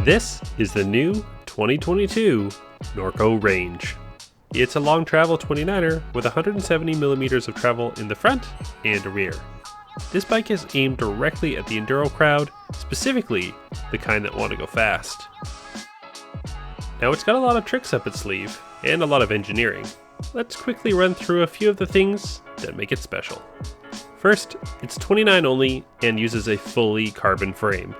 This is the new 2022 Norco Range. It's a long travel 29er with 170 millimeters of travel in the front and rear. This bike is aimed directly at the enduro crowd, specifically the kind that want to go fast. Now it's got a lot of tricks up its sleeve and a lot of engineering. Let's quickly run through a few of the things that make it special. First, it's 29 only and uses a fully carbon frame.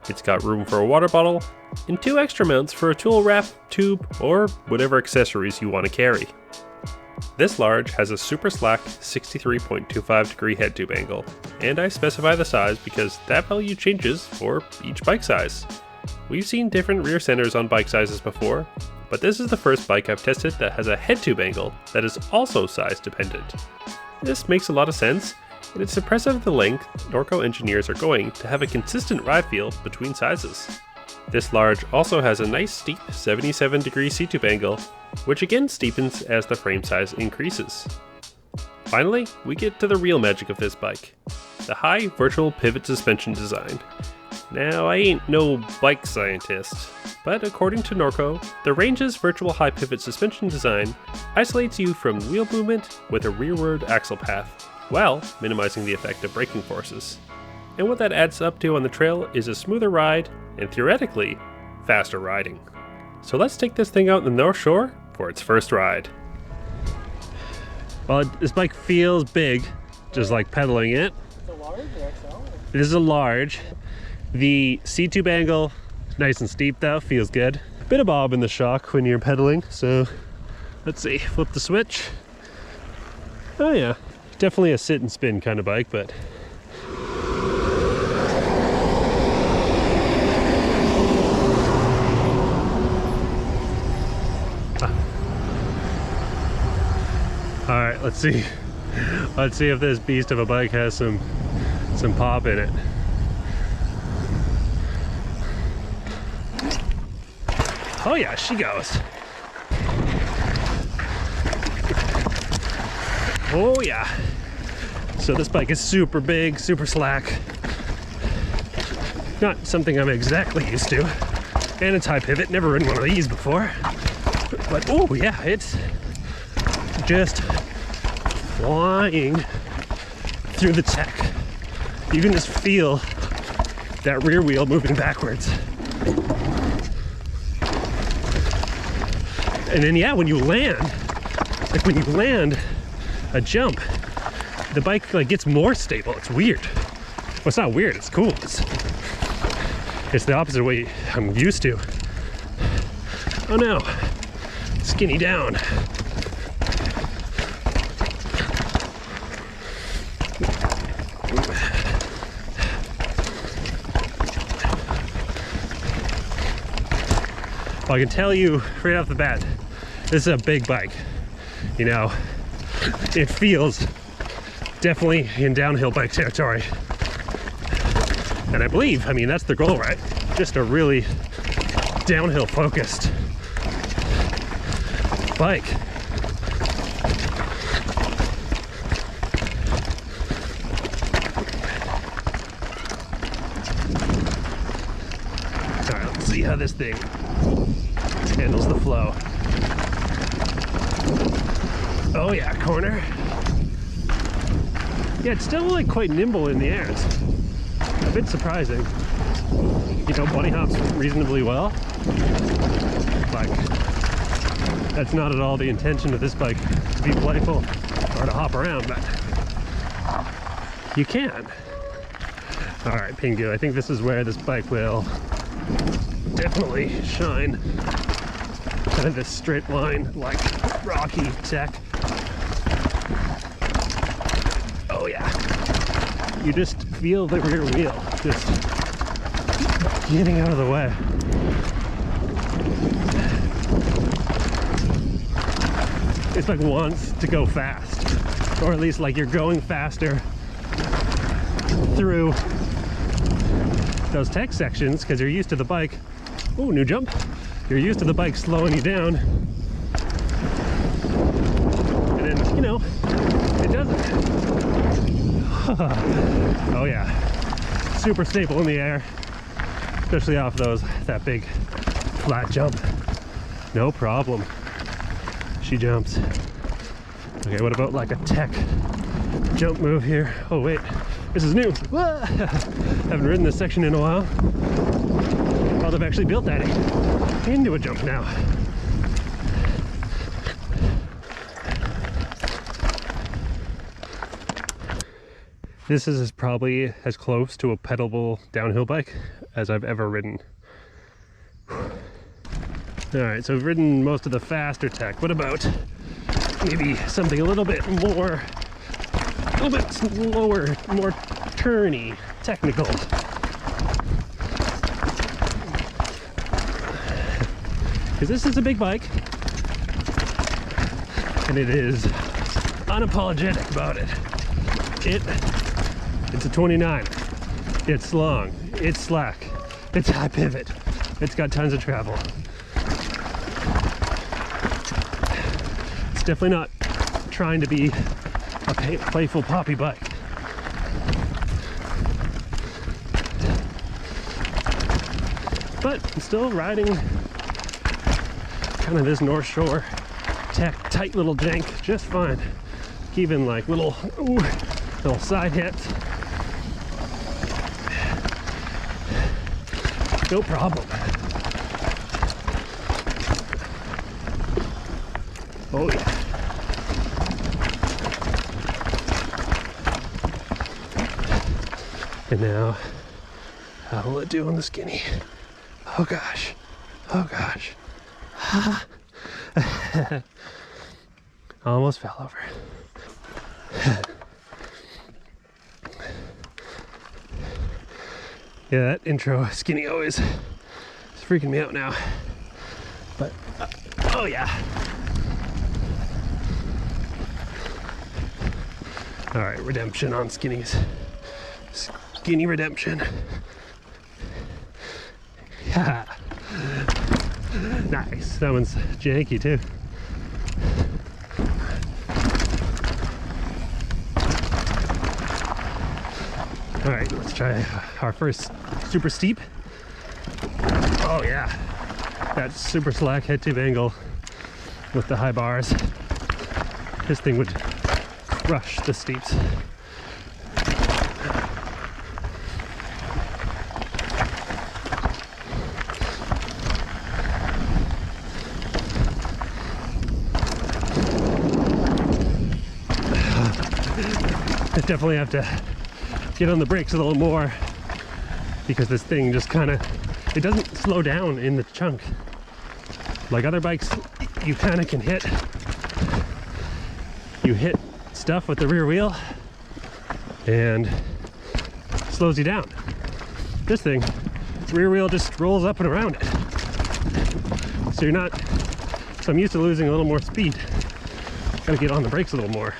It's got room for a water bottle and 2 extra mounts for a tool wrap, tube, or whatever accessories you want to carry. This large has a super slack 63.25 degree head tube angle, and I specify the size because that value changes for each bike size. We've seen different rear centers on bike sizes before, but this is the first bike I've tested that has a head tube angle that is also size dependent. This makes a lot of sense, and it's impressive the length Norco engineers are going to have a consistent ride feel between sizes. This large also has a nice steep 77 degree C-tube angle, which again steepens as the frame size increases. Finally, we get to the real magic of this bike, the high virtual pivot suspension design. Now, I ain't no bike scientist, but according to Norco, the Range's virtual high pivot suspension design isolates you from wheel movement with a rearward axle path, while minimizing the effect of braking forces. And what that adds up to on the trail is a smoother ride and theoretically faster riding. So let's take this thing out in the North Shore for its first ride. Well, this bike feels big, just like pedaling it. It's a large or XL? This is a large. The C-tube angle, nice and steep though, feels good. Bit of bob in the shock when you're pedaling, so let's see, flip the switch. Oh yeah, definitely a sit and spin kind of bike, but all right, let's see if this beast of a bike has some pop in it. Oh yeah, she goes. Oh yeah. So this bike is super big, super slack. Not something I'm exactly used to. And it's high pivot, never ridden one of these before. But oh yeah, it's just flying through the tech. You can just feel that rear wheel moving backwards. And then yeah, when you land, like when you land a jump, the bike like gets more stable. It's weird. Well, it's not weird, it's cool. It's the opposite way I'm used to. Oh no, skinny down. Well, I can tell you right off the bat, this is a big bike. You know, it feels definitely in downhill bike territory. And I believe, I mean, that's the goal, right? Just a really downhill focused bike. All right, let's see how this thing handles the flow. Oh yeah, corner. Yeah, it's still like quite nimble in the air. It's a bit surprising. You know, bunny hops reasonably well. Like, that's not at all the intention of this bike, to be playful or to hop around, but you can. All right, Pingu, I think this is where this bike will definitely shine. Kind of this straight line, like rocky tech. Oh yeah. You just feel the rear wheel just getting out of the way. It's like wants to go fast, or at least like you're going faster through those tech sections because you're used to the bike. Oh, new jump. You're used to the bike slowing you down. And then, you know, it doesn't. Oh yeah, super stable in the air. especially off that big flat jump. No problem. She jumps. Okay, what about like a tech jump move here? Oh wait, this is new. Haven't ridden this section in a while. Oh, they've actually built that into a jump now. This is probably as close to a pedalable downhill bike as I've ever ridden. Alright, so I've ridden most of the faster tech. What about maybe something a little bit slower, more turny, technical? Because this is a big bike, and it is unapologetic about it. It's a 29. It's long. It's slack. It's high pivot. It's got tons of travel. It's definitely not trying to be a playful poppy bike. But I'm still riding kind of this North Shore tech tight little jank just fine. Even like little side hits. No problem. Oh yeah. And now, how will it do on the skinny? Oh gosh. Oh gosh. Almost fell over. Yeah, that intro skinny always is freaking me out now. But, oh yeah. All right, redemption on skinnies. Skinny redemption. Yeah. Nice. That one's janky too. All right, let's try our first super steep. Oh yeah, that super slack head tube angle with the high bars. This thing would crush the steeps. I definitely have to get on the brakes a little more because this thing just kind of, it doesn't slow down in the chunk. Like other bikes, you kind of can hit stuff with the rear wheel and slows you down. This thing, the rear wheel just rolls up and around it. So I'm used to losing a little more speed. Gotta get on the brakes a little more.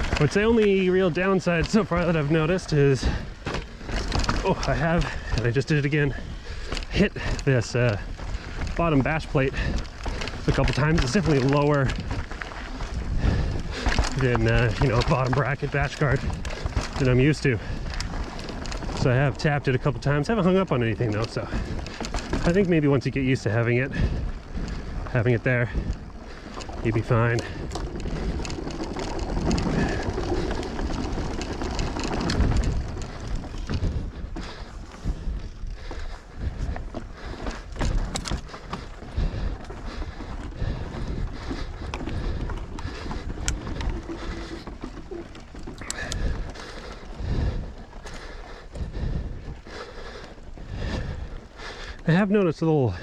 I would say only real downside so far that I've noticed is, I have, and I just did it again, hit this bottom bash plate a couple times. It's definitely lower than, bottom bracket bash guard that I'm used to. So I have tapped it a couple times. Haven't hung up on anything though, so I think maybe once you get used to having it there, you'd be fine. I have noticed a little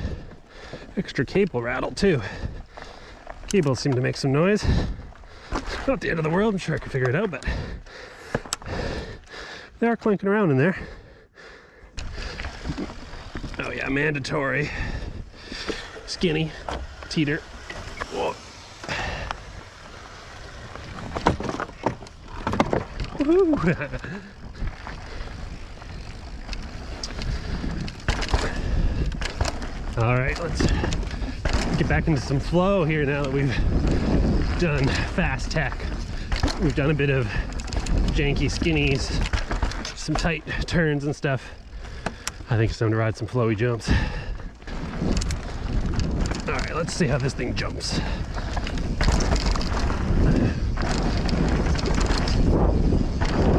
extra cable rattle too. Cables seem to make some noise. Not the end of the world, I'm sure I can figure it out, but they are clanking around in there. Oh yeah, mandatory. Skinny, teeter. Whoa. Woohoo! All right, let's get back into some flow here now that we've done fast tech. We've done a bit of janky skinnies, some tight turns and stuff. I think it's time to ride some flowy jumps. All right, let's see how this thing jumps.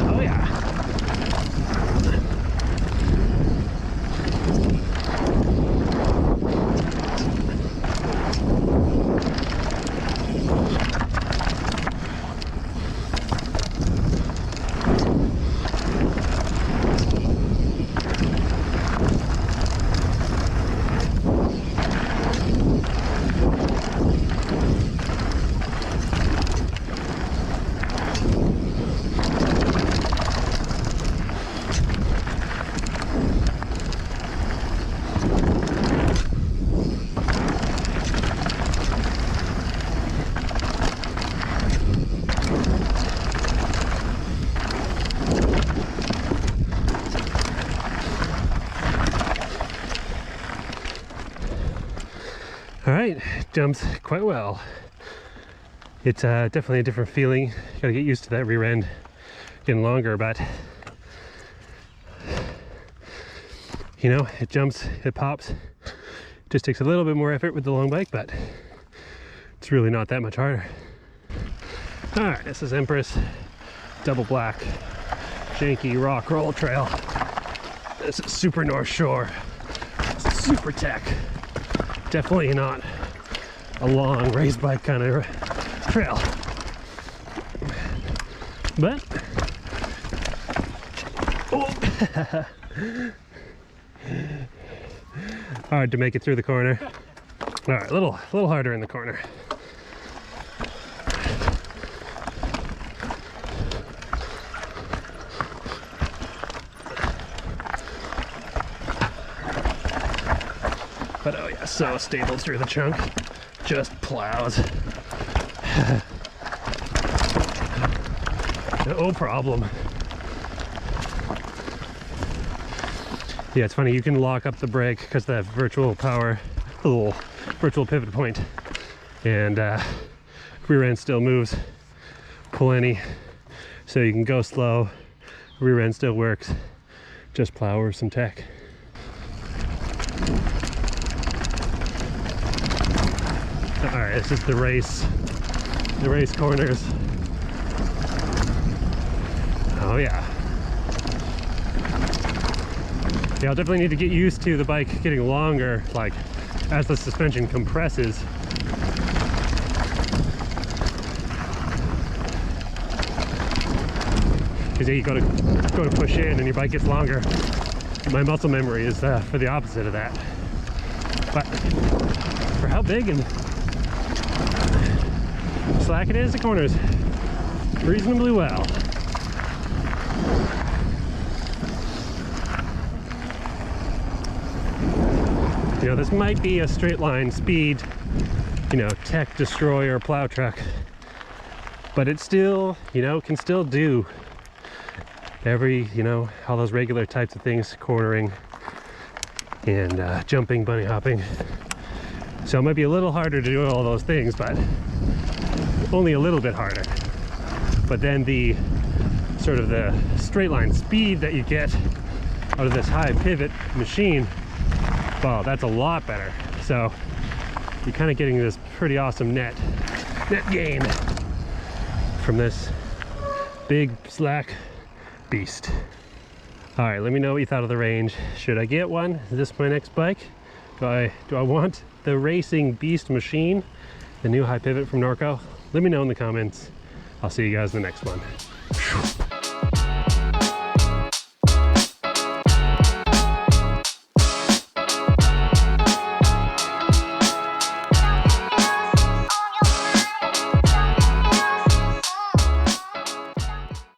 Oh yeah. All right, jumps quite well. It's definitely a different feeling. You gotta get used to that rear end getting longer, but you know, it jumps, it pops. Just takes a little bit more effort with the long bike, but it's really not that much harder. All right, this is Empress double black Shanky rock roll trail. This is super North Shore. This is super tech. Definitely not a long race bike kind of trail, but oh. Hard to make it through the corner. All right, a little harder in the corner. But oh yeah, so stable through the chunk. Just plows. No problem. Yeah, it's funny, you can lock up the brake because that virtual power, little virtual pivot point, and rear end still moves plenty. So you can go slow, rear end still works. Just plow over some tech. All right, this is the race corners. Oh yeah. Yeah, I'll definitely need to get used to the bike getting longer, like as the suspension compresses. Because yeah, you go to push in and your bike gets longer. My muscle memory is for the opposite of that. But for how big and slack it is, the corners reasonably well. You know, this might be a straight line speed, you know, tech destroyer plow truck, but it still, you know, can still do every, you know, all those regular types of things, cornering and jumping, bunny hopping. So it might be a little harder to do all those things, but only a little bit harder. But then the sort of the straight line speed that you get out of this high pivot machine, well, that's a lot better. So you're kind of getting this pretty awesome net gain from this big slack beast. All right, let me know what you thought of the Range. Should I get one? Is this my next bike? Do I want the racing beast machine, the new high pivot from Norco? Let me know in the comments. I'll see you guys in the next one.